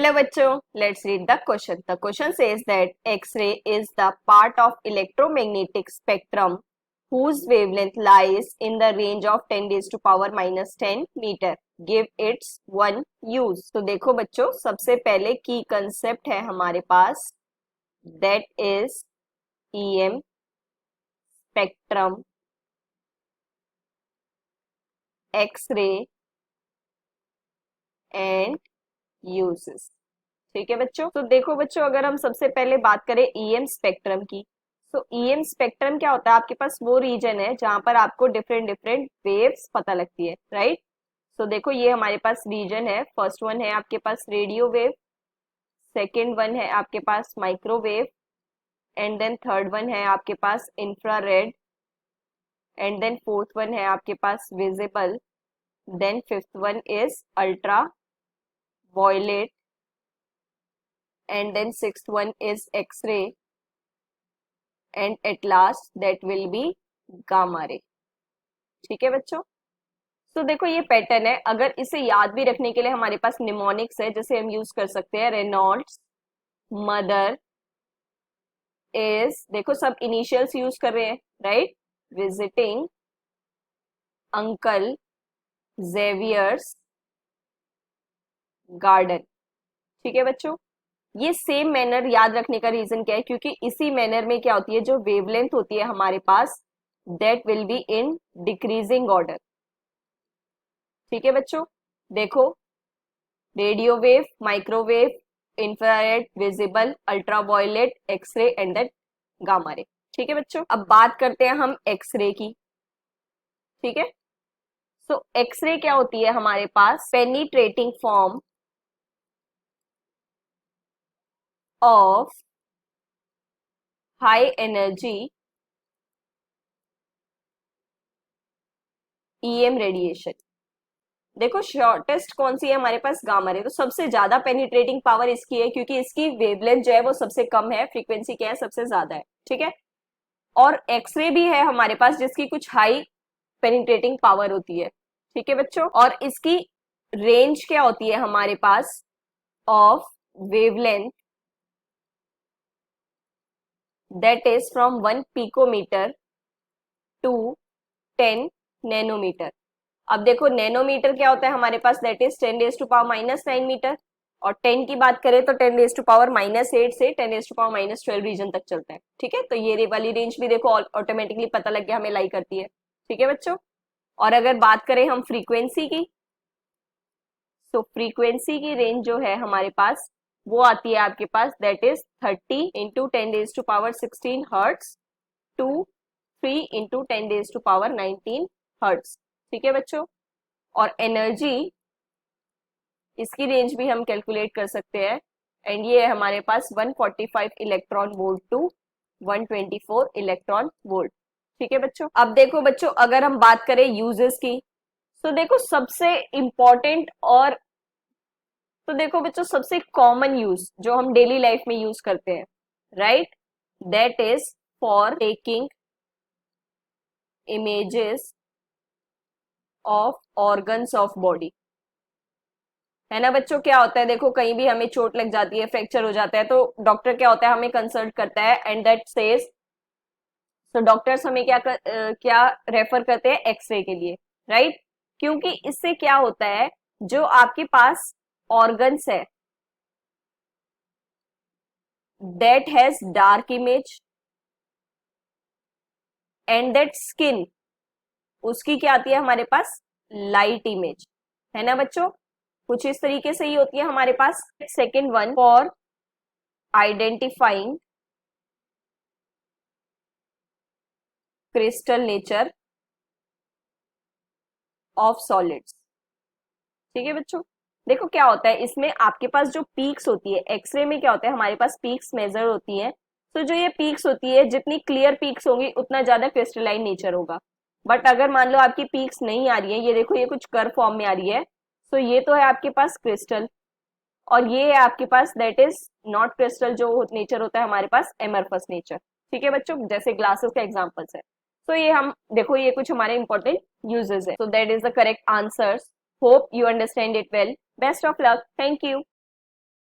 Hello बच्चों, let's read the question. The question says that X-ray is the part of electromagnetic spectrum whose wavelength lies in the range of 10 raised to power minus 10 meter. Give its one use. तो देखो बच्चों, सबसे पहले की concept है हमारे पास, that is EM spectrum, X-ray and uses. ठीक है बच्चों, तो देखो बच्चों, अगर हम सबसे पहले बात करें ईएम स्पेक्ट्रम की, तो ईएम स्पेक्ट्रम क्या होता है? आपके पास वो रीजन है जहां पर आपको डिफरेंट डिफरेंट वेव्स पता लगती है, राइट? तो देखो ये हमारे पास रीजन है. फर्स्ट वन है आपके पास रेडियो वेव, सेकेंड वन है आपके पास microwave, and then third one है आपके पास infrared, and then fourth one है आपके पास visible, then fifth one is ultraviolet, and then sixth one is X-ray, and at last that will be gamma ray. ठीक है बच्चों, तो देखो ये पैटर्न है. अगर इसे याद भी रखने के लिए हमारे पास निमोनिक्स है, जैसे हम यूज कर सकते हैं रेनॉल्ड्स, मदर इज, देखो सब इनिशियल्स यूज कर रहे हैं, right? Visiting, uncle, Xavier's, garden. ठीक है बच्चों, ये सेम मैनर याद रखने का रीजन क्या है? क्योंकि इसी मैनर में क्या होती है, जो वेवलेंथ होती है हमारे पास, that will be in decreasing order. ठीक है बच्चों, देखो radio wave, microwave, infrared, visible, ultraviolet, X-ray and then gamma ray. ठीक है बच्चों, अब बात करते हैं हम एक्सरे की. ठीक है, सो एक्सरे क्या होती है हमारे पास? Penetrating form of high energy EM radiation. देखो शॉर्टेस्ट कौन सी है हमारे पास? Gamma ray. तो सबसे ज्यादा पेनिट्रेटिंग पावर इसकी है, क्योंकि इसकी वेवलेंथ जो है वो सबसे कम है, फ्रीक्वेंसी क्या है? सबसे ज्यादा है. ठीक है, और एक्सरे भी है हमारे पास जिसकी कुछ हाई पेनिट्रेटिंग पावर होती है. ठीक है बच्चों, और इसकी रेंज क्या होती है हमारे पास of wavelength, that is from 1 picometer to 10 nanometer. अब देखो नैनोमीटर क्या होता है हमारे पास? That is 10 raise to power minus 9 metre, और 10 की बात करें तो 10 रेज टू पावर माइनस 8 से 10 raise to power minus 12 region तक चलता है. ठीक है, तो ये वाली रेंज भी देखो ऑटोमेटिकली पता लग गया हमें लाई करती है. ठीक है बच्चों, और अगर बात करें हम फ्रीक्वेंसी की, तो फ्रीक्वेंसी की रेंज जो है हमारे पास वो आती है आपके पास, that is 30 into 10 raise to power 16 hertz to 3 into 10 raise to power 19 hertz. ठीक है बच्चों, और एनर्जी इसकी रेंज भी हम कैलकुलेट कर सकते हैं, एंड ये है हमारे पास 145 electron volt to 124 electron volt. ठीक है बच्चों, अब देखो बच्चों, अगर हम बात करें यूजेस की, तो देखो सबसे इंपॉर्टेंट और तो देखो बच्चों सबसे कॉमन यूज जो हम डेली लाइफ में यूज करते हैं, right, that is for taking images of organs of body. है ना बच्चों? क्या होता है, देखो कहीं भी हमें चोट लग जाती है, फ्रैक्चर हो जाता है, तो डॉक्टर क्या होता है, हमें कंसल्ट करता है, एंड दैट सेज, तो डॉक्टर्स हमें क्या रेफर करते हैं? एक्सरे के लिए, राइट? क्योंकि इससे क्या होता है, जो आपके पास ऑर्गन्स है that has dark image and that skin, उसकी क्या आती है हमारे पास? Light image. है ना बच्चों? कुछ इस तरीके से ही होती है हमारे पास. Second one, for identifying crystal nature of solids. ठीक है बच्चों, देखो क्या होता है इसमें, आपके पास जो पीक्स होती है, एक्सरे में क्या होता है हमारे पास पीक्स मेजर होती हैं. तो जो ये पीक्स होती है, जितनी क्लियर पीक्स होंगी उतना ज्यादा क्रिस्टलाइन नेचर होगा. बट अगर मान लो आपकी पीक्स नहीं आ रही है, ये देखो ये कुछ कर्व फॉर्म में आ रही है, तो ये तो है आपके पास क्रिस्टल, और ये है आपके पास दैट इज नॉट क्रिस्टल, जो नेचर होता है हमारे पास एमरफस नेचर. ठीक है बच्चों, जैसे ग्लासेस का एग्जाम्पल्स है. तो ये हम देखो ये कुछ हमारे इंपॉर्टेंट यूजेस है. So that is the correct answers. Hope you understand it well. Best of luck. Thank you.